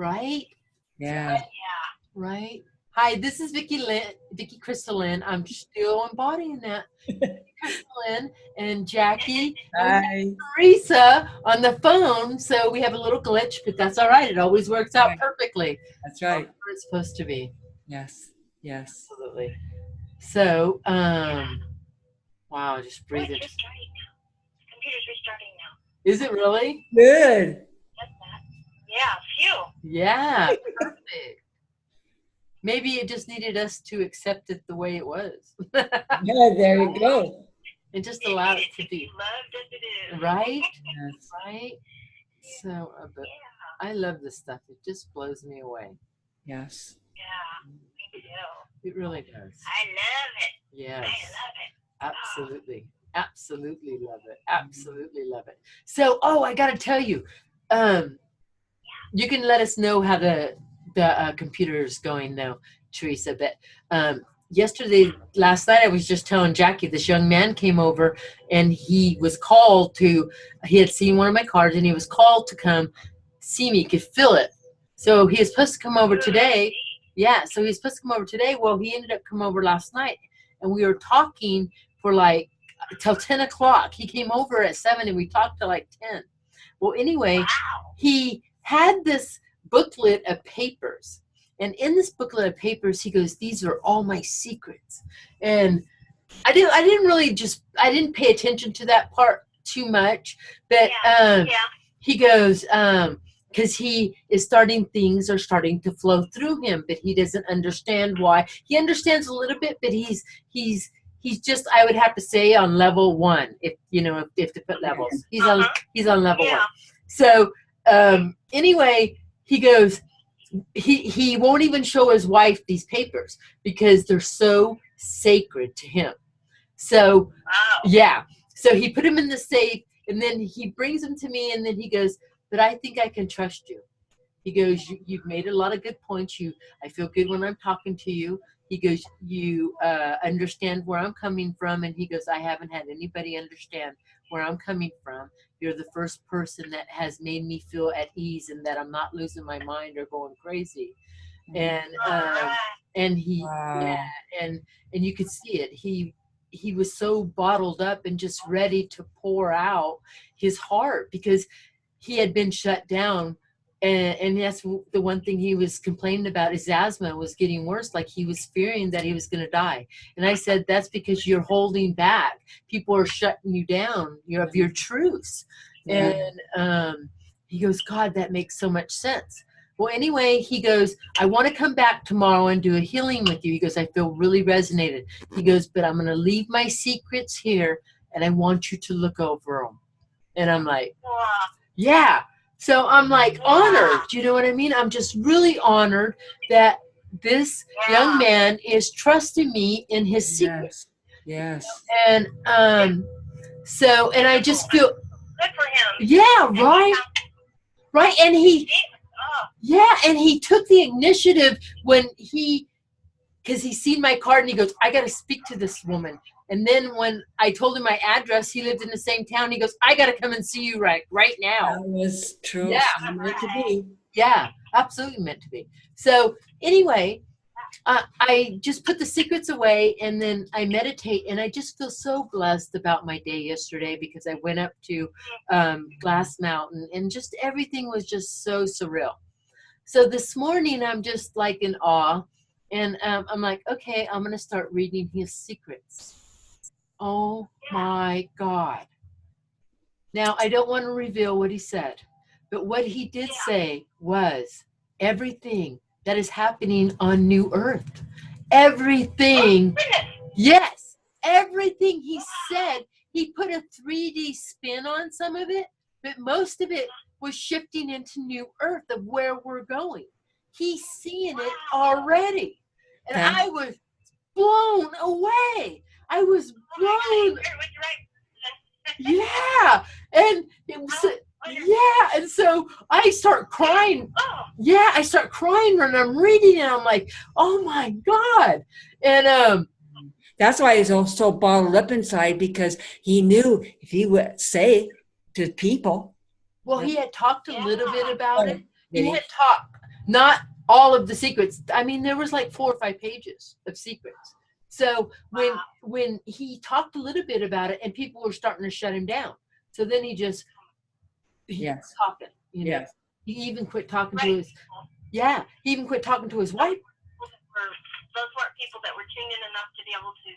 right? Yeah. Right. Hi, this is Vicki Crystal Lynn. I'm still embodying that. Crystal Lynn and Jackie. And we have Hi. Teresa on the phone, so we have a little glitch, but that's all right. It always works out perfectly. That's right. That's where it's supposed to be. Yes. Yes. Absolutely. So, wow, just breathe it. Computer's restarting now. Is it really? Good. Yeah, phew. Yeah, perfect. Maybe it just needed us to accept it the way it was. Yeah, there you go. And just allow it to be. Loved as it is. Right? Yes. Right? So, but I love this stuff. It just blows me away. Yes. Yeah, me too. It really does. I love it. Yes. I love it. Absolutely. Absolutely love it. Absolutely love it. So, I got to tell you, you can let us know how the computer is going though, Teresa. But last night, I was just telling Jackie, this young man came over and he had seen one of my cards and he was called to come see me, could feel it. So he was supposed to come over today. Yeah, so he was supposed to come over today. Well, he ended up coming over last night and we were talking for like till 10 o'clock. He came over at 7 and we talked till like 10. Well, anyway, he had this booklet of papers. And in this booklet of papers, he goes, these are all my secrets. And I didn't pay attention to that part too much. But he goes, because things are starting to flow through him, but he doesn't understand why. He understands a little bit, but he's just, I would have to say, on level 1, if to put levels. He's on level 1. So anyway, he goes, he won't even show his wife these papers because they're so sacred to him. So so he put them in the safe and then he brings them to me and then he goes, but I think I can trust you. He goes, you've made a lot of good points. I feel good when I'm talking to you. He goes, you understand where I'm coming from. And he goes, I haven't had anybody understand where I'm coming from. You're the first person that has made me feel at ease and that I'm not losing my mind or going crazy. And he, and you could see it. He was so bottled up and just ready to pour out his heart because he had been shut down. And that's the one thing he was complaining about. His asthma was getting worse. Like he was fearing that he was going to die. And I said, that's because you're holding back. People are shutting you down. You're of your truths. Yeah. And he goes, God, that makes so much sense. Well, anyway, he goes, I want to come back tomorrow and do a healing with you. He goes, I feel really resonated. He goes, but I'm going to leave my secrets here and I want you to look over them. And I'm like, yeah. So I'm like honored. Do you know what I mean? I'm just really honored that this young man is trusting me in his secrets. Yes. And so, and I just feel good for him. Yeah, right. Right. And he took the initiative because he's seen my card and he goes, I got to speak to this woman. And then when I told him my address, he lived in the same town. He goes, I got to come and see you right now. That was true. Yeah. Meant to be. Yeah, absolutely meant to be. So anyway, I just put the secrets away and then I meditate and I just feel so blessed about my day yesterday because I went up to Glass Mountain and just everything was just so surreal. So this morning I'm just like in awe and I'm like, okay, I'm going to start reading his secrets. Oh my God. Now, I don't want to reveal what he said, but what he did say was everything that is happening on New Earth, everything, yes, everything he said, he put a 3D spin on some of it, but most of it was shifting into New Earth of where we're going. He's seeing it already. And I was blown away. I was blown. Yeah. And it was, and so I start crying. Yeah, I start crying when I'm reading it. I'm like, oh my God. And that's why he's so bottled up inside because he knew if he would say to people. Well, he had talked a little bit about it. He had talked. not all of the secrets. I mean, there was like 4 or 5 pages of secrets. So when he talked a little bit about it, and people were starting to shut him down, so then he Yes. talking. You know, Yes. he even quit talking to Right. his. Yeah, he even quit talking to his wife. Those weren't people that were tuned in enough to be able to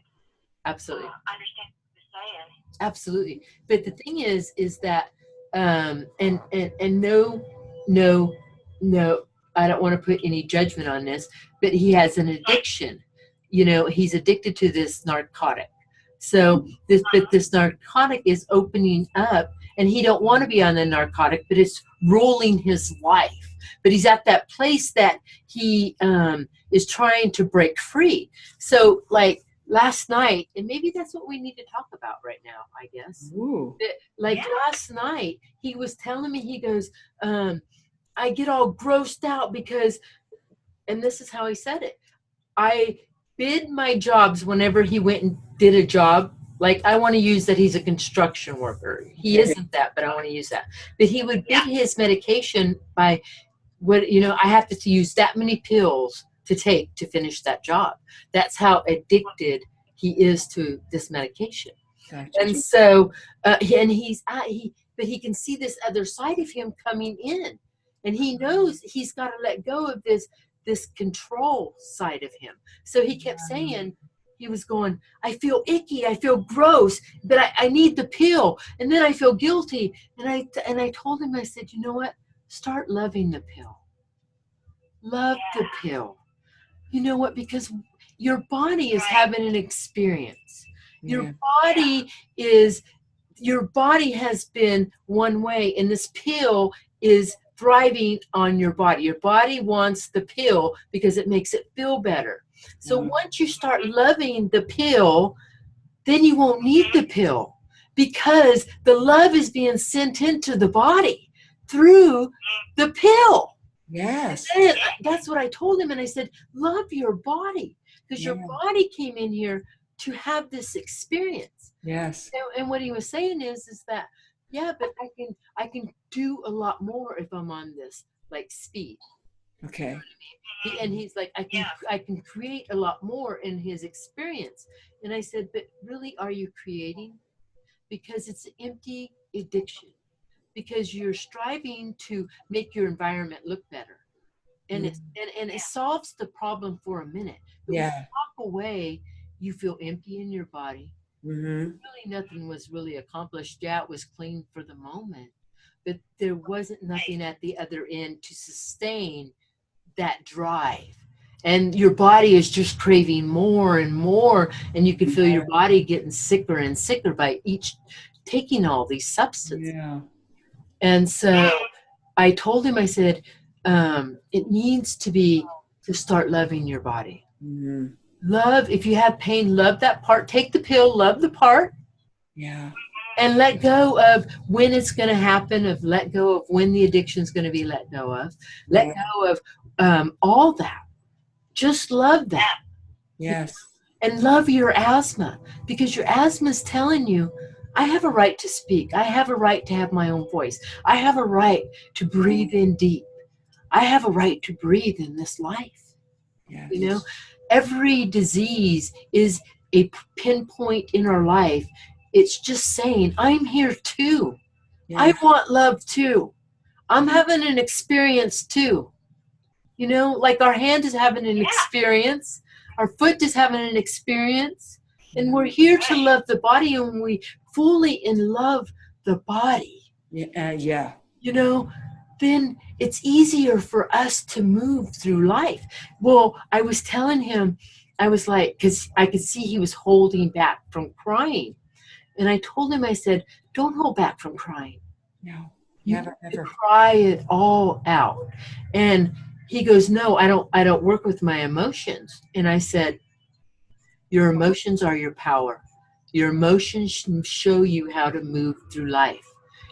Absolutely. understand what he was saying. Absolutely. But the thing is that and no, I don't want to put any judgment on this, but he has an addiction. You know, he's addicted to this narcotic. So this narcotic is opening up, and he don't want to be on the narcotic, but it's ruling his life. But he's at that place that he is trying to break free. So like last night, and maybe that's what we need to talk about right now, I guess. Ooh. Like Yeah. last night, he was telling me, he goes, I get all grossed out because, and this is how he said it, I bid my jobs whenever he went and did a job. Like, I want to use that he's a construction worker. He isn't that, but I want to use that. But he would bid his medication by what, you know, I have to use that many pills to take to finish that job. That's how addicted he is to this medication. Gotcha. And so, but he can see this other side of him coming in, and he knows he's got to let go of this control side of him. So he kept saying, he was going, I feel icky, I feel gross, but I need the pill, and then I feel guilty. And I told him, I said, you know what? Start loving the pill. Love the pill. You know what? Because your body is having an experience. Your body has been one way, and this pill is thriving on your body. Your body wants the pill because it makes it feel better. So once you start loving the pill, then you won't need the pill, because the love is being sent into the body through the pill. Yes. And that's what I told him. And I said, love your body, because your body came in here to have this experience. Yes. And what he was saying is that, yeah, but I can do a lot more if I'm on this, like, speed. Okay. And he's like, I can create a lot more in his experience. And I said, but really, are you creating? Because it's an empty addiction. Because you're striving to make your environment look better. And it solves the problem for a minute. But when you walk away, you feel empty in your body. Really, nothing was really accomplished. Yeah, it was clean for the moment, but there wasn't nothing at the other end to sustain that drive. And your body is just craving more and more, and you can feel your body getting sicker and sicker by each taking all these substances. Yeah. And so I told him, I said, it needs to start loving your body. Love, if you have pain, love that part. Take the pill, love the part. Yeah. And let go of when it's going to happen, let go of when the addiction is going to be let go of. Let go of all that. Just love that. Yes. And love your asthma, because your asthma is telling you, I have a right to speak. I have a right to have my own voice. I have a right to breathe in deep. I have a right to breathe in this life. Yes. You know, every disease is a pinpoint in our life. It's just saying, I'm here too. Yes. I want love too. I'm having an experience too. You know, like our hand is having an experience. Our foot is having an experience. And we're here to love the body, and we fully in love the body. Yeah. You know, then it's easier for us to move through life. Well, I was telling him, I was like, because I could see he was holding back from crying. And I told him, I said, don't hold back from crying. No. You Never, have to ever. cry it all out. And he goes, no, I don't work with my emotions. And I said, your emotions are your power. Your emotions show you how to move through life.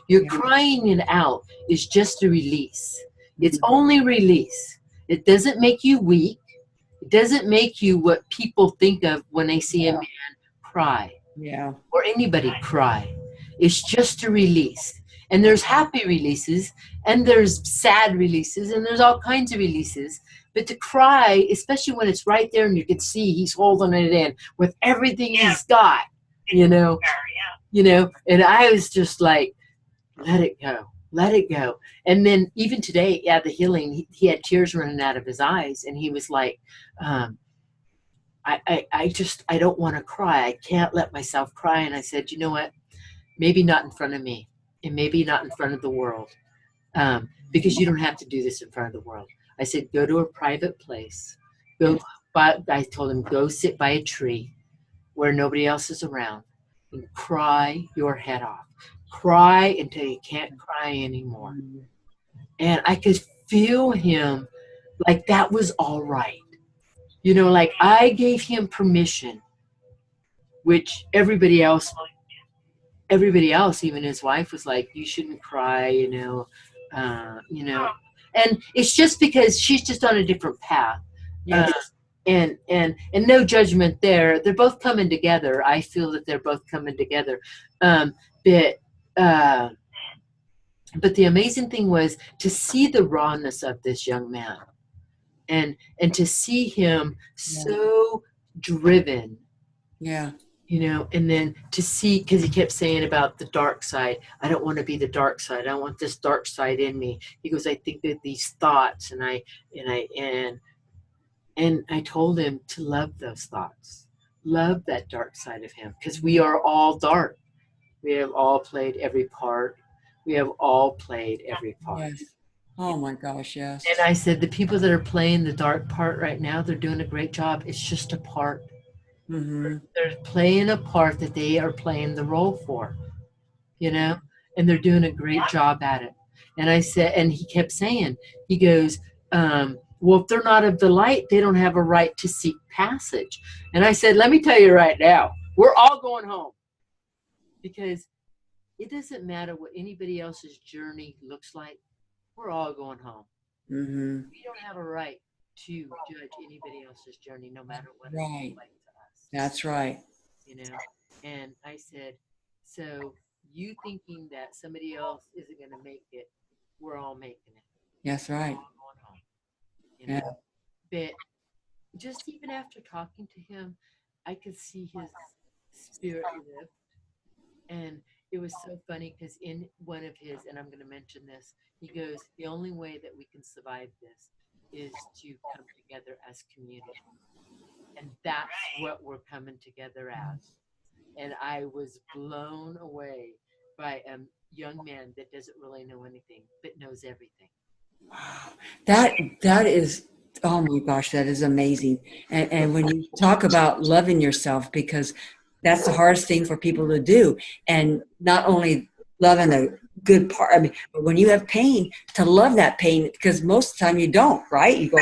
Your crying it out is just a release. It's only release. It doesn't make you weak. It doesn't make you what people think of when they see a man cry. Yeah. Or anybody cry. It's just a release. And there's happy releases, and there's sad releases, and there's all kinds of releases. But to cry, especially when it's right there and you can see he's holding it in with everything he's got, you know, and I was just like, let it go, let it go. And then even today at the healing, he had tears running out of his eyes, and he was like, I don't want to cry. I can't let myself cry. And I said, you know what? Maybe not in front of me, and maybe not in front of the world, because you don't have to do this in front of the world. I said, go to a private place. I told him, go sit by a tree where nobody else is around and cry your head off. Cry until you can't cry anymore. And I could feel him like that was all right. You know, like I gave him permission, which everybody else, even his wife, was like, you shouldn't cry, you know. And it's just because she's just on a different path. Yes. And no judgment there. They're both coming together. I feel that they're both coming together. But the amazing thing was to see the rawness of this young man, and to see him so driven. Yeah. You know, and then to see, because he kept saying about the dark side. I don't want to be the dark side. I don't want this dark side in me. He goes, I think that these thoughts, and I told him to love those thoughts, love that dark side of him, because we are all dark. We have all played every part. We have all played every part. Yes. Oh my gosh, yes. And I said, the people that are playing the dark part right now, they're doing a great job. It's just a part. Mm-hmm. They're playing a part that they are playing the role for, you know, and they're doing a great job at it. And I said, and he kept saying, he goes, well, if they're not of the light, they don't have a right to seek passage. And I said, let me tell you right now, we're all going home, because it doesn't matter what anybody else's journey looks like. We're all going home. Mm-hmm. We don't have a right to judge anybody else's journey, no matter what it Right. looks like to us. That's right. You know, and I said, so you thinking that somebody else isn't going to make it, we're all making it. That's right. We're all going home. You know? But just even after talking to him, I could see his spirit lift. And it was so funny, because in one of his, and I'm going to mention this, he goes, the only way that we can survive this is to come together as community. And that's what we're coming together as. And I was blown away by a young man that doesn't really know anything, but knows everything. Wow. That is, oh my gosh, that is amazing. And when you talk about loving yourself, because that's the hardest thing for people to do. And not only loving the good part, I mean, but when you have pain, to love that pain, because most of the time you don't, right? You go,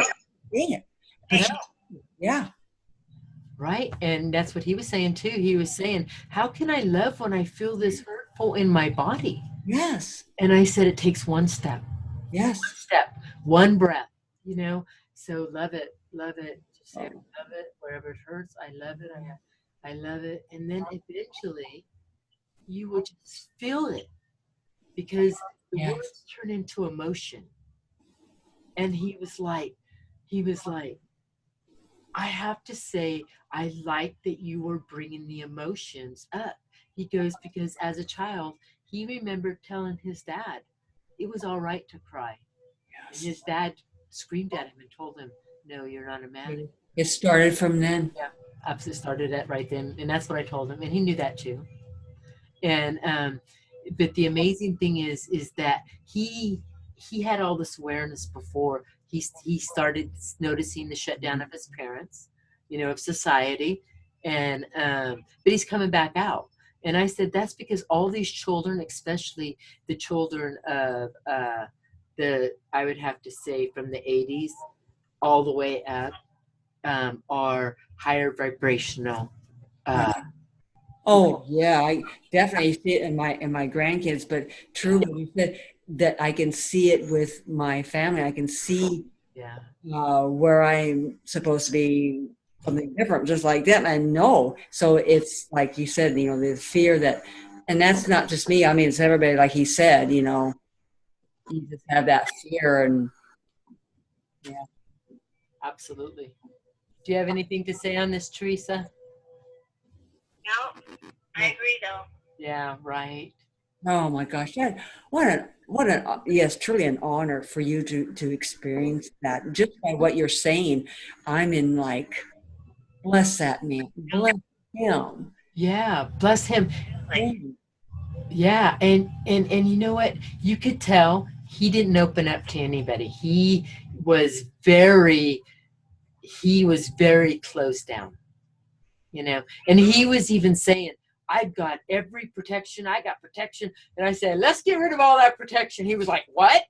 dang it. But yeah. Right. And that's what he was saying too. He was saying, how can I love when I feel this hurtful in my body? Yes. And I said, it takes one step. Yes. One step, one breath, you know? So love it. Just say, I love it. Wherever it hurts, I love it. I love it. And then eventually you will just feel it, because the words turn into emotion. And he was like, I have to say, I like that you were bringing the emotions up. He goes, because as a child, he remembered telling his dad it was all right to cry. Yes. And his dad screamed at him and told him, no, you're not a man. It started from then. Yeah, absolutely started at right then. And that's what I told him. And he knew that too. And, but the amazing thing is that he had all this awareness before he started noticing the shutdown of his parents, you know, of society. And, but he's coming back out. And I said, that's because all these children, especially the children of I would have to say from the 80s all the way up, are higher vibrational. Oh yeah, I definitely see it in my grandkids. But true, when you said that, I can see it with my family. I can see where I'm supposed to be something different, just like them. And no, so it's like you said, you know, the fear that And that's not just me. I mean, it's everybody, like he said, you know, you just have that fear and yeah. Absolutely. Do you have anything to say on this, Teresa? No, I agree though. Yeah, right. Oh my gosh, that yes, truly an honor for you to experience that. Just by what you're saying, I'm in like, bless that man, bless him. Yeah, bless him. Like, Yeah, and you know what? You could tell he didn't open up to anybody. Was very he was very closed down, you know. And he was even saying, I've got every protection. I got protection. And I said, let's get rid of all that protection. He was like, what?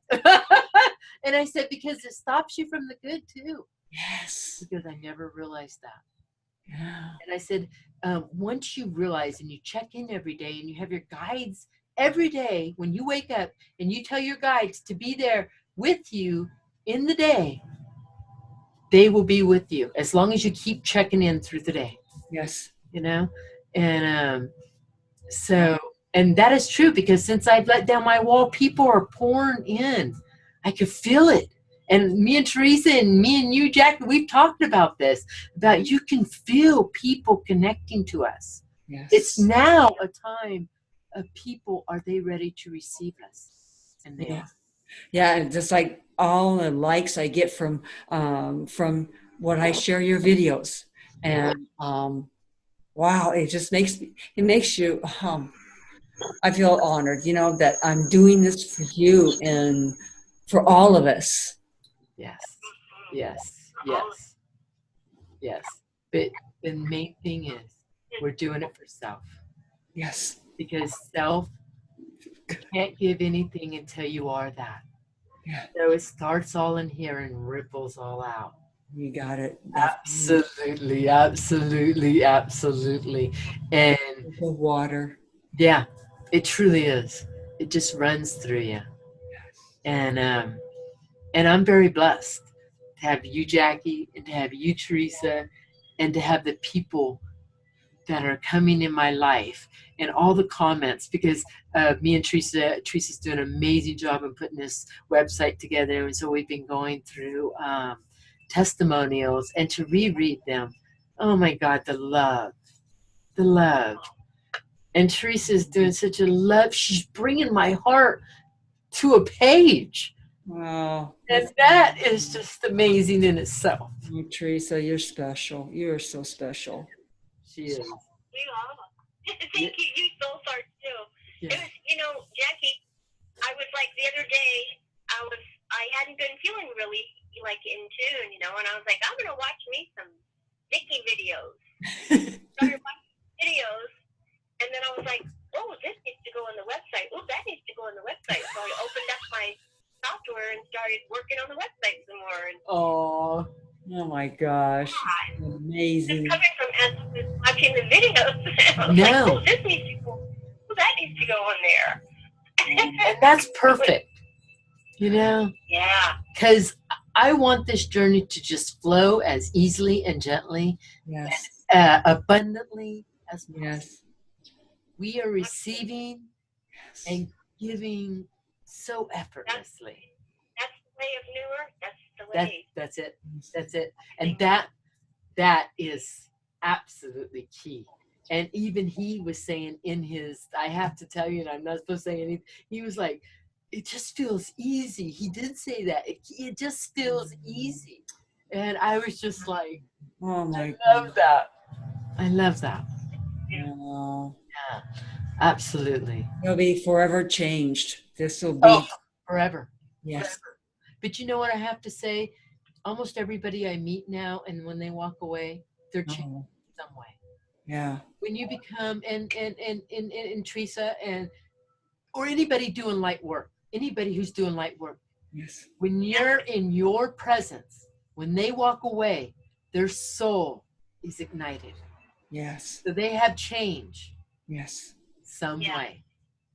And I said, because it stops you from the good too. Yes. Because I never realized that. Yeah. And I said, once you realize and you check in every day and you have your guides every day, when you wake up and you tell your guides to be there with you in the day, they will be with you as long as you keep checking in through the day. Yes. You know? And and that is true, because since I've let down my wall, people are pouring in. I could feel it. And me and Teresa and me and you, Jack, we've talked about this, about you can feel people connecting to us. Yes. It's now a time of people, are they ready to receive us? And they are. Yeah, and just like all the likes I get from what I share your videos. And wow, it just makes you I feel honored, you know, that I'm doing this for you and for all of us. Yes. But the main thing is we're doing it for self. Yes. Because self can't give anything until you are that. Yeah. So it starts all in here and ripples all out. You got it. Absolutely. And the water. Yeah, it truly is. It just runs through you. And I'm very blessed to have you, Jackie, and to have you, Teresa, and to have the people that are coming in my life and all the comments, because me and Teresa's doing an amazing job in putting this website together. And so we've been going through testimonials and to reread them. Oh my God, the love. And Teresa's doing such a love. She's bringing my heart to a page. Wow. And that is just amazing in itself. Oh, Teresa, you're special. You're so special. She is. We are. Thank you. You both are too. Yeah. It was, you know, Jackie, I was like the other day, I hadn't been feeling really like in tune, you know, and I was like, I'm going to watch me some Nikki videos. Started watching videos, and then I was like, oh, this needs to go on the website. Oh, that needs to go on the website. So I opened up my software and started working on the website some more. And oh my gosh. Amazing. Just coming from watching the videos. I was like, oh, this needs to go. Oh, that needs to go on there. And that's perfect. You know? Yeah. Because I want this journey to just flow as easily and gently, yes, and abundantly as possible. Yes. We are receiving and giving so effortlessly. That's the way of Newark. That's the way. That's it. And that is absolutely key. And even he was saying in his, I have to tell you, and I'm not supposed to say anything, he was like, it just feels easy. He did say that. It just feels easy. And I was just like, oh my I love that. I love that. Oh. Yeah, absolutely. It'll be forever changed. This will be forever. Yes. Forever. But you know what I have to say? Almost everybody I meet now, and when they walk away, they're changed in some way. Yeah. When you become and Teresa or anybody doing light work, anybody who's doing light work. Yes. When you're in your presence, when they walk away, their soul is ignited. Yes. So they have change. Yes. Some way.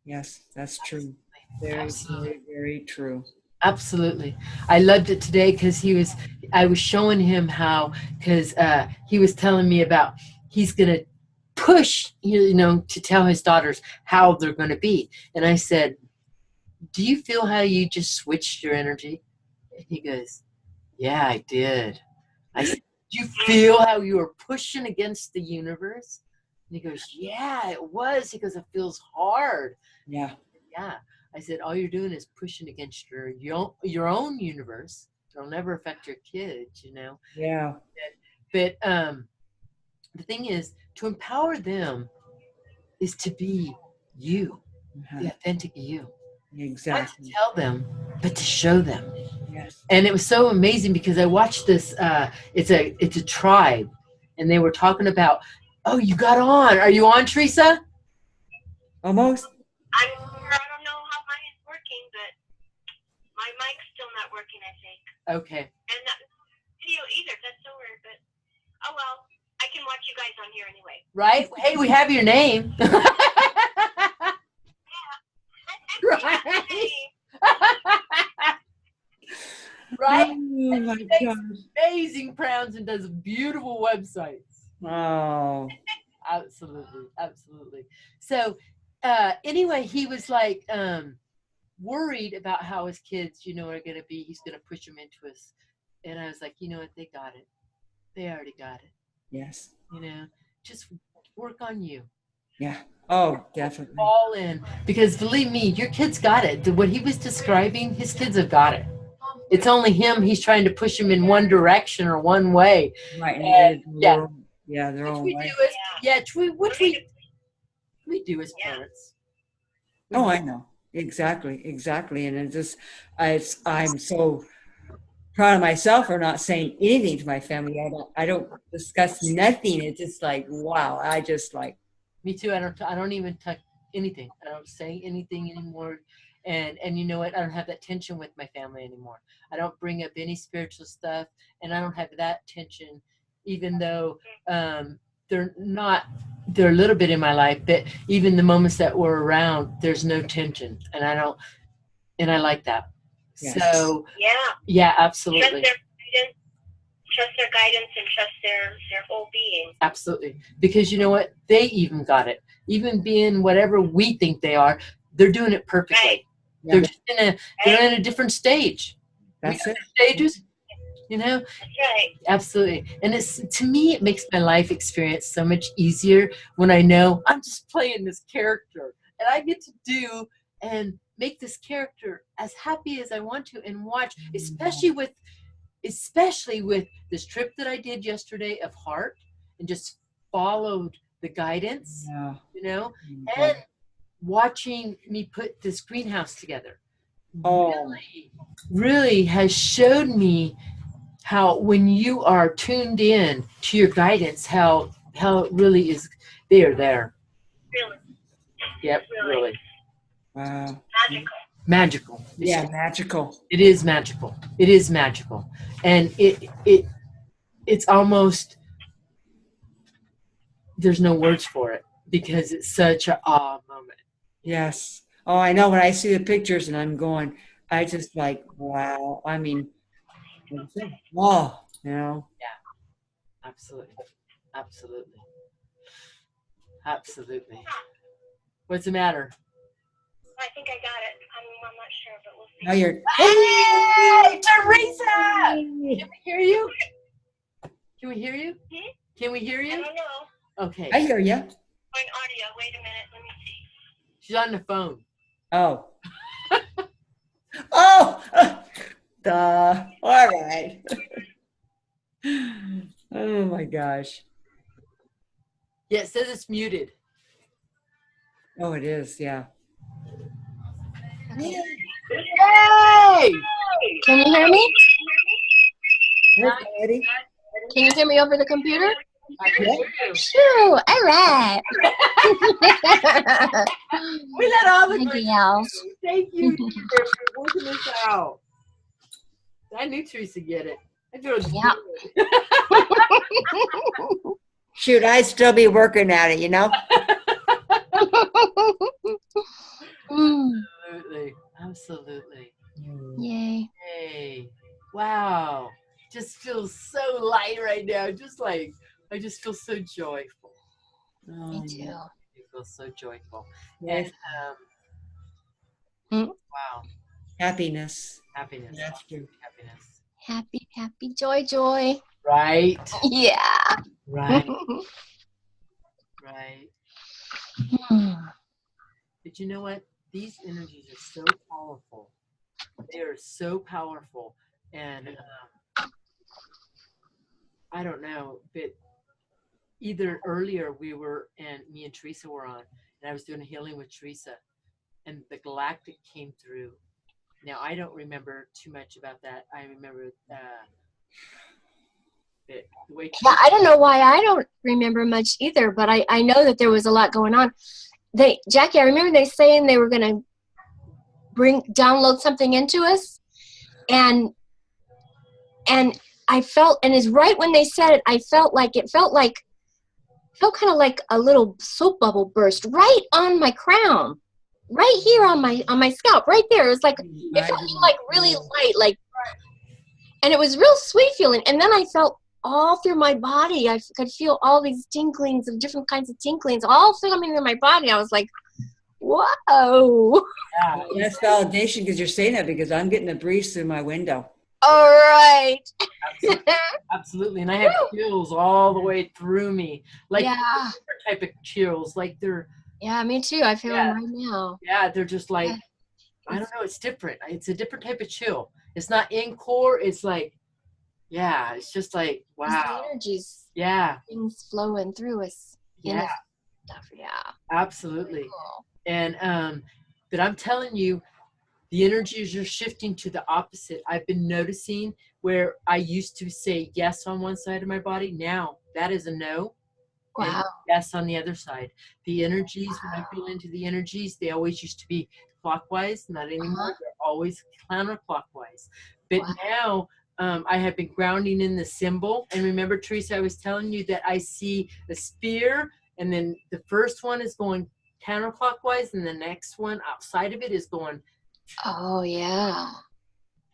Yes, that's true. Very, very, very true. Absolutely. I loved it today because I was showing him how, because he was telling me about, he's going to push, to tell his daughters how they're going to be. And I said, do you feel how you just switched your energy? And he goes, yeah, I did. I said, do you feel how you were pushing against the universe? And he goes, yeah, it was. He goes, it feels hard. Yeah. Yeah. I said, all you're doing is pushing against your own universe. It'll never affect your kids, Yeah. But the thing is, to empower them is to be you, the authentic you. Exactly. Not to tell them, but to show them. Yes. And it was so amazing because I watched this. It's a tribe, and they were talking about. Oh, you got on. Are you on, Teresa? Almost. I don't know how mine is working, but my mic's still not working, I think. Okay. And not video either. That's so weird, but oh well. I can watch you guys on here anyway. Right? Hey, we have your name. Right? Oh my gosh. Amazing crowns and does beautiful websites. Oh. Absolutely. So anyway, he was like worried about how his kids, are going to be. He's going to push them into us. And I was like, you know what? They got it. They already got it. Yes. Just work on you. Yeah. Oh, definitely. Fall in. Because believe me, your kids got it. What he was describing, his kids have got it. It's only him. He's trying to push them in one direction or one way. Right. And, Their own way. Which we do as parents. Oh, I know. Exactly. And I'm so proud of myself for not saying anything to my family. I don't discuss nothing. It's just like, wow. I just like. Me too. I don't even touch anything. I don't say anything anymore. And you know what? I don't have that tension with my family anymore. I don't bring up any spiritual stuff, and I don't have that tension, even though they're a little bit in my life, but even the moments that we're around, there's no tension, and I like that. Yes. So yeah, absolutely. Trust their guidance and trust their whole being. Absolutely. Because you know what? They even got it. Even being whatever we think they are, they're doing it perfectly. Right. They're just they're in a different stage. That's it. Stages, That's right. Absolutely. And to me, it makes my life experience so much easier when I know I'm just playing this character and I get to do and make this character as happy as I want to and watch, especially with this trip that I did yesterday of heart and just followed the guidance, and watching me put this greenhouse together really has showed me how when you are tuned in to your guidance, how it really is, they are there. Really? Yep, really. Wow. Magical. Yeah, magical. It is magical. It is magical. And it's almost, there's no words for it because it's such an awe moment. Yes. Oh, I know. When I see the pictures and I'm going, I just like, wow. I mean, wow. Yeah. Absolutely. What's the matter? I think I got it. I'm not sure, but we'll see. Now you're. Hey, Teresa! Can we hear you? Can we hear you? Can we hear you? I don't know. Okay. I hear you. On audio. Wait a minute. Let me see. She's on the phone. Oh. Oh! Duh. All right. Oh, my gosh. Yeah, it says it's muted. Oh, it is. Yeah. Yay! Can you hear me? Hey, Daddy. Can you hear me over the computer? I can hear you. Shoo! All right. We let all the Thank you, y'all. Thank you for working this out. I knew Teresa get it. I do it. Yeah. Shoot, I'd still be working at it, Absolutely. Yay. Hey, wow. Just feels so light right now. I just feel so joyful. Me too. You feel so joyful. Yes. And Mm. wow, Happiness. happiness, That's true. happiness. Happy, happy, joy, joy. Right, Yeah. right, right. Hmm. But you know what? These energies are so powerful. They are so powerful, and I don't know, but either earlier we were, and me and Teresa were on, and I was doing a healing with Teresa, and the galactic came through. Now I don't remember too much about that. I remember the way Yeah, Teresa. I don't know why I don't remember much either, but I know that there was a lot going on. Jackie, I remember they saying they were going to download something into us, and I felt, and it's right when they said it, I felt kind of like a little soap bubble burst right on my crown, right here on my scalp, right there. It was like, it felt like really light, like, and it was real sweet feeling. And then I felt all through my body, I could feel all these tinklings of different kinds of tinklings all coming in my body. I was like, whoa. Yeah, That's validation because you're saying that because I'm getting a breeze through my window. All right. absolutely, absolutely. And I have chills all the way through me, like Yeah. different type of chills, like they're Yeah, me too. I feel Yeah. them right now. yeah, they're just like Yeah. I don't know. It's different. It's a different type of chill. It's not in core. It's like yeah, it's just like It's the wow. energies, Yeah, things flowing through us. In yeah, us stuff. Yeah. absolutely. Cool. And but I'm telling you, the energies are shifting to the opposite. I've been noticing where I used to say yes on one side of my body. Now that is a no. And Wow. yes on the other side. The energies, when I feel into the energies, they always used to be clockwise, not anymore. They're always counterclockwise. But Wow. now I have been grounding in the symbol. And remember, Teresa, I was telling you that I see a spear, and then the first one is going counterclockwise, and the next one outside of it is going. Oh, yeah.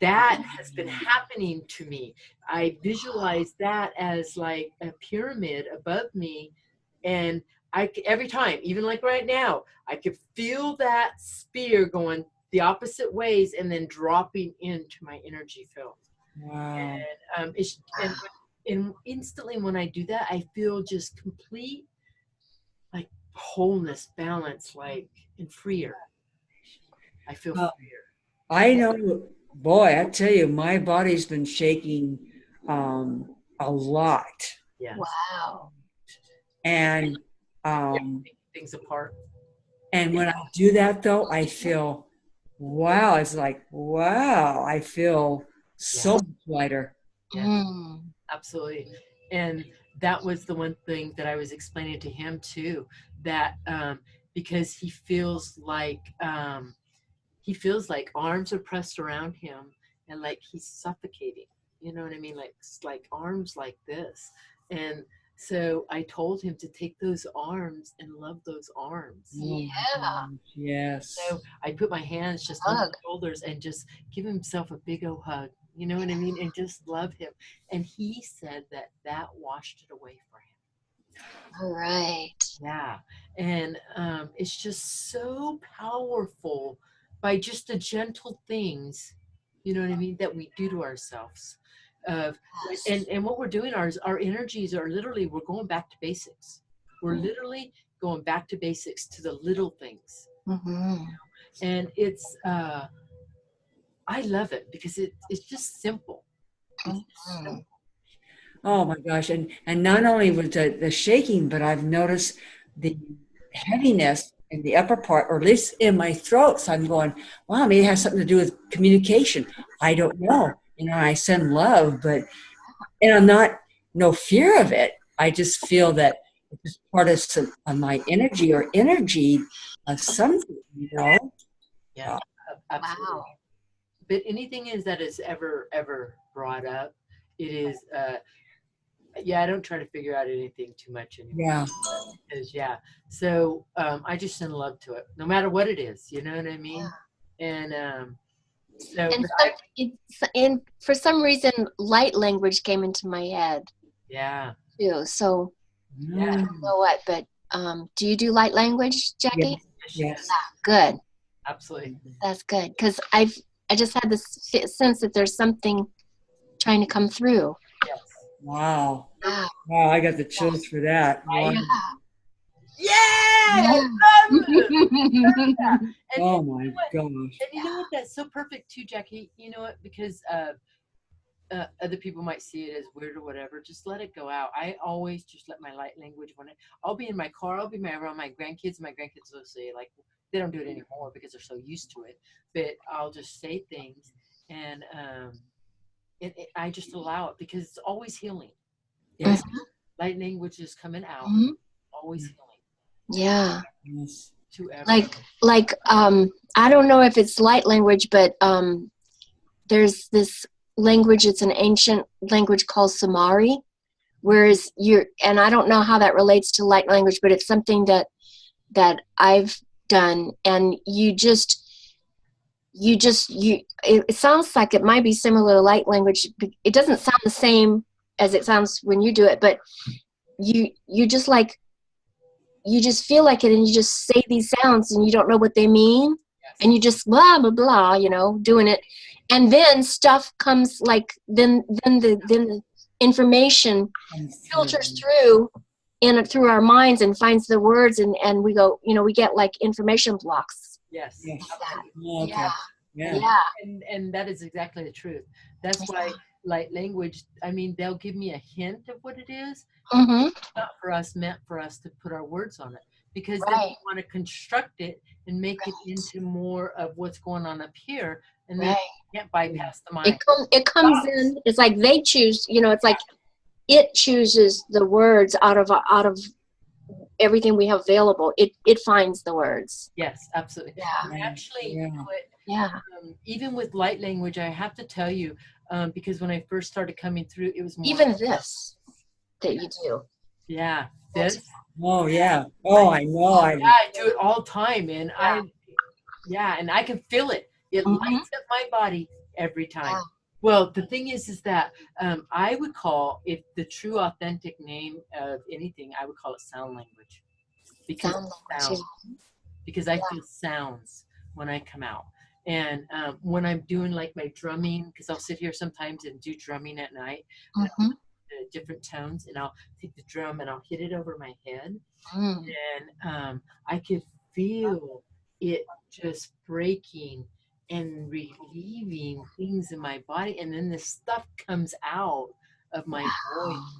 That has been happening to me. I visualize that as like a pyramid above me, and every time, even like right now, I could feel that spear going the opposite ways and then dropping into my energy field. Wow. And and instantly when I do that, I feel just complete like wholeness, balance, like and freer. I feel Well, freer. I know, boy, I tell you, my body's been shaking a lot. Yes. Wow. And um, Things apart. and when I do that though, I feel wow, it's like wow, I feel so much lighter. Yeah. Mm. Absolutely. And that was the one thing that I was explaining to him too, that because he feels like arms are pressed around him and like he's suffocating. You know what I mean? Like arms like this. And so I told him to take those arms and love those arms. Oh my Yeah. gosh, yes. So I put my hands just on Hug. his shoulders and just give himself a big old hug. You know what I mean? And just love him. And he said that washed it away for him. All right. Yeah. And it's just so powerful by just the gentle things, you know what I mean, that we do to ourselves. And what we're doing, our energies are literally, we're going back to basics. We're literally going back to basics, to the little things. Mm-hmm. And it's I love it because it's just simple. It's just simple. Oh my gosh. And not only was the shaking, but I've noticed the heaviness in the upper part, or at least in my throat. So I'm going, wow, maybe it has something to do with communication. I don't know. You know, I send love, and I'm not, no fear of it. I just feel that it's part of my energy or energy of something, you know? Yeah, absolutely. Wow. But anything is that is ever brought up, it is I don't try to figure out anything too much anymore. Yeah. Because so I just send love to it, no matter what it is. You know what I mean? And so And for some reason, light language came into my head yeah, too. So I don't know what, but Do you do light language, Jackie? Yes. Good. Absolutely. That's good. Because I just had this sense that there's something trying to come through. Yes. Wow. Wow. Wow, I got the chills for that. Wow. Yeah. I love it. And Oh you my know what? gosh. And you know what? That's so perfect too, Jackie. You know what? Because other people might see it as weird or whatever. Just let it go out. I always just let my light language I'll be in my car. I'll be around my grandkids. My grandkids will say like they don't do it anymore because they're so used to it. But I'll just say things, and I just allow it because it's always healing. Yes. Light language is coming out, always healing. Yeah. Yes. To everyone. Like I don't know if it's light language, but there's this language, it's an ancient language called Samari, whereas and I don't know how that relates to light language, but it's something that I've done, and it sounds like it might be similar to light language. It doesn't sound the same as it sounds when you do it, but you just like, you just feel like it, and you just say these sounds and you don't know what they mean. Yes. And you just blah blah blah, doing it, and then stuff comes, like then the information filters through our minds and finds the words, and we go, we get like information blocks. Yes. Okay. Yeah. And that is exactly the truth. That's why light language, I mean, they'll give me a hint of what it is. It's not meant for us to put our words on it, because they want to construct it and make it into more of what's going on up here, and they can't bypass the mind. It comes in. It's like they choose. It's like it chooses the words out of everything we have available. It finds the words. Yes, absolutely. Yeah. And actually, even with light language, I have to tell you, because when I first started coming through, it was more even this that you do. Yeah, this. Oh yeah. Oh, I know. I do it all the time, and and I can feel it. It lights up my body every time. Wow. Well, the thing is that I would call it the true, authentic name of anything. I would call it sound language, because because I feel sounds when I come out, and when I'm doing like my drumming, because I'll sit here sometimes and do drumming at night. Different tones, and I'll take the drum and I'll hit it over my head, and I could feel it just breaking and relieving things in my body, and then this stuff comes out of my voice.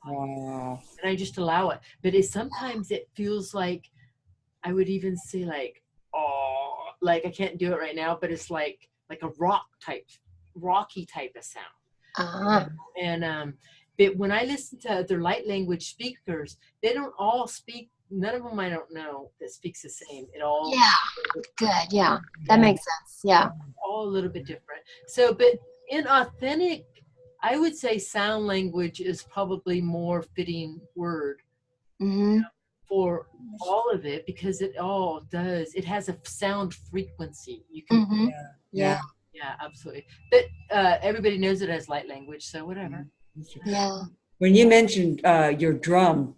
Wow. And I just allow it. But sometimes it feels like, I would even say like, oh, like I can't do it right now, but it's like a rocky type of sound. But when I listen to other light language speakers, they don't all speak. None of them I don't know that speaks the same. It all good. Yeah, that makes sense. Yeah, all a little bit different. So, but in authentic, I would say sound language is probably more fitting word for all of it, because it all does. It has a sound frequency. You can. Yeah, absolutely. But everybody knows it as light language, so whatever. Yeah. When you mentioned your drum,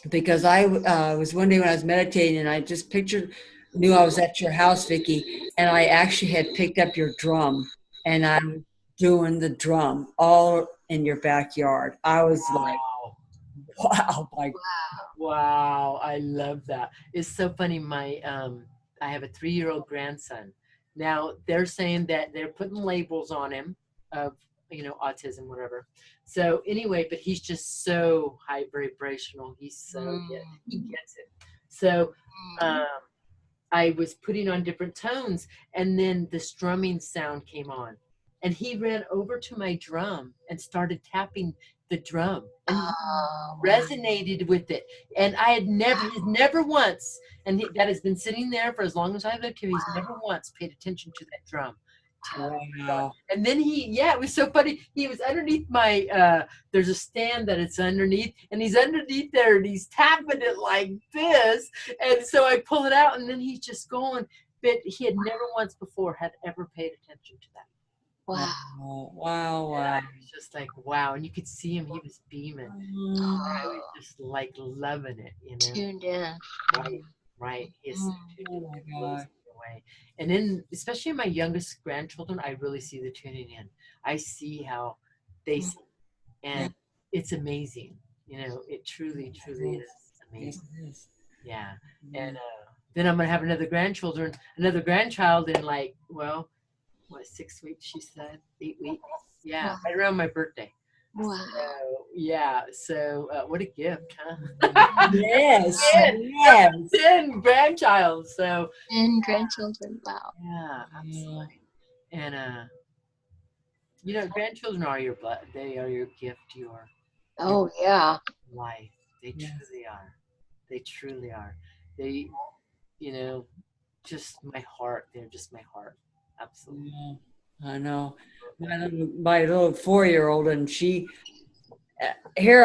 because I was one day when I was meditating, and I just knew I was at your house, Vicki, and I actually had picked up your drum, and I'm doing the drum all in your backyard. I was like, wow, I love that. It's so funny. I have a 3-year-old grandson. Now they're saying that they're putting labels on him of, autism, whatever. So anyway, but he's just so high vibrational. He's so he gets it. So I was putting on different tones, and then the strumming sound came on, and he ran over to my drum and started tapping the drum, and resonated with it. And I had never once, and that has been sitting there for as long as I've lived here, he's never once paid attention to that drum. wow. And then it was so funny. He was underneath my, there's a stand that it's underneath, and he's underneath there, and he's tapping it like this. And so I pull it out, and then he's just going. But he had never once before had ever paid attention to that. Wow. Wow. It was just like, wow. And you could see him, he was beaming. I was just like loving it, you know. Tuned in. Right. His Mm. attitude Oh my blows God. me away. And then, especially in my youngest grandchildren, I really see the tuning in. I see how they Mm. see, and it's amazing. You know, it truly, truly is Yes, amazing. it is. Yeah. And then I'm gonna have another grandchild in like, well, what, 6 weeks? She said 8 weeks. Yeah, Wow. right around my birthday. Wow. So, yeah. So what a gift, huh? Yes. Ten. Yes. 10 grandchild. So And grandchildren. Wow. yeah, absolutely. And you know, grandchildren are your they are your gift, your Oh yeah. life. They Yes. truly are. They truly are. They, you know, just my heart. They're just my heart. Absolutely. Yeah, I know. My little 4-year-old, and she, here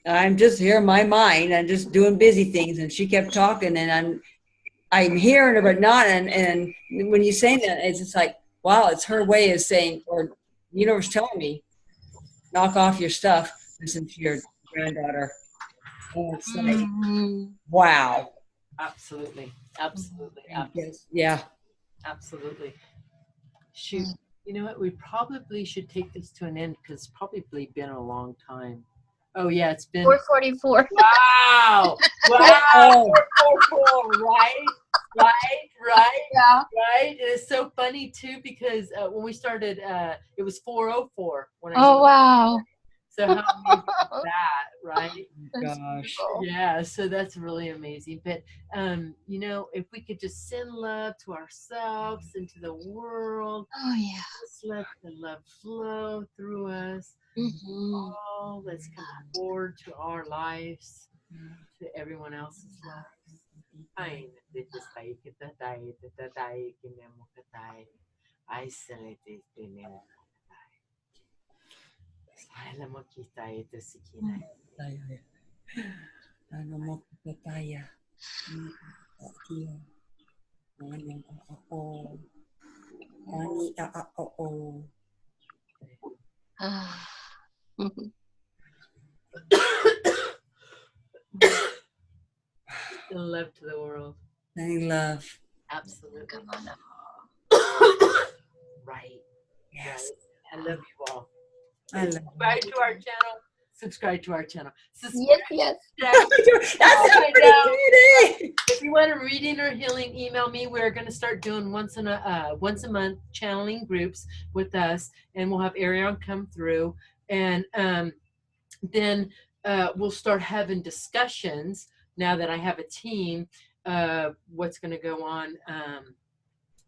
I'm just here in my mind and just doing busy things, and she kept talking, and I'm hearing her, but not, and when you say that, it's just like, wow, it's her way of saying, or universe telling me, knock off your stuff, listen to your granddaughter. And it's like, Mm. wow. Absolutely. Absolutely. Yes. Yeah. Absolutely. Shoot. You know what? We probably should take this to an end because it's probably been a long time. Oh yeah, it's been 4:44. wow. Oh. Right? Right? Yeah. Right? And it's so funny too because when we started, it was 4:04 when I Oh wow. so how amazing is that, right? That's Gosh. beautiful. Yeah, so that's really amazing. But you know, if we could just send love to ourselves and to the world, Oh yeah. just let the love flow through us. Mm-hmm. All let's come forward to our lives, to everyone else's lives. Ay, nagtitisay kita tayo, tatatay, kinemo ka tayo. Ay, salite, tinemo ka tayo. Ay, mo kita ito si kinay. Ano mo kataya? Tiya. Ano ako? Ani ako. Ah. And love to the world. Any love. Absolutely. Come on up. Right. Yes. I love you all. I love Subscribe to our channel. Subscribe to our channel. Yes. That's I know. pretty. If you want a reading or healing, email me. We're going to start doing once a month channeling groups with us, and we'll have Ariane come through, and then we'll start having discussions. Now that I have a team, what's going to go on?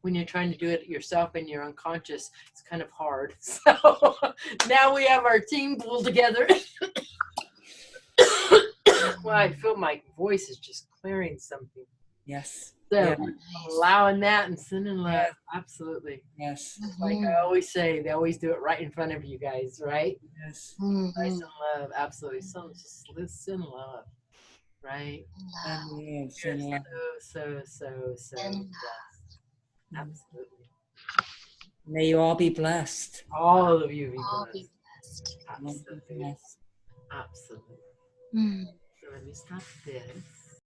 When you're trying to do it yourself and you're unconscious, it's kind of hard. So now we have our team pulled together. Well, I feel my voice is just clearing something. Yes. So Yeah. allowing that and sending love. Yeah. Absolutely. Yes. Like I always say, they always do it right in front of you guys, right? Yes. Nice Mm-hmm. and love. Absolutely. So just send love, right? And You're so And blessed. Absolutely. may you all be blessed. All of you be all blessed. be blessed. Absolutely. Yes. Absolutely. Mm. So let me stop this.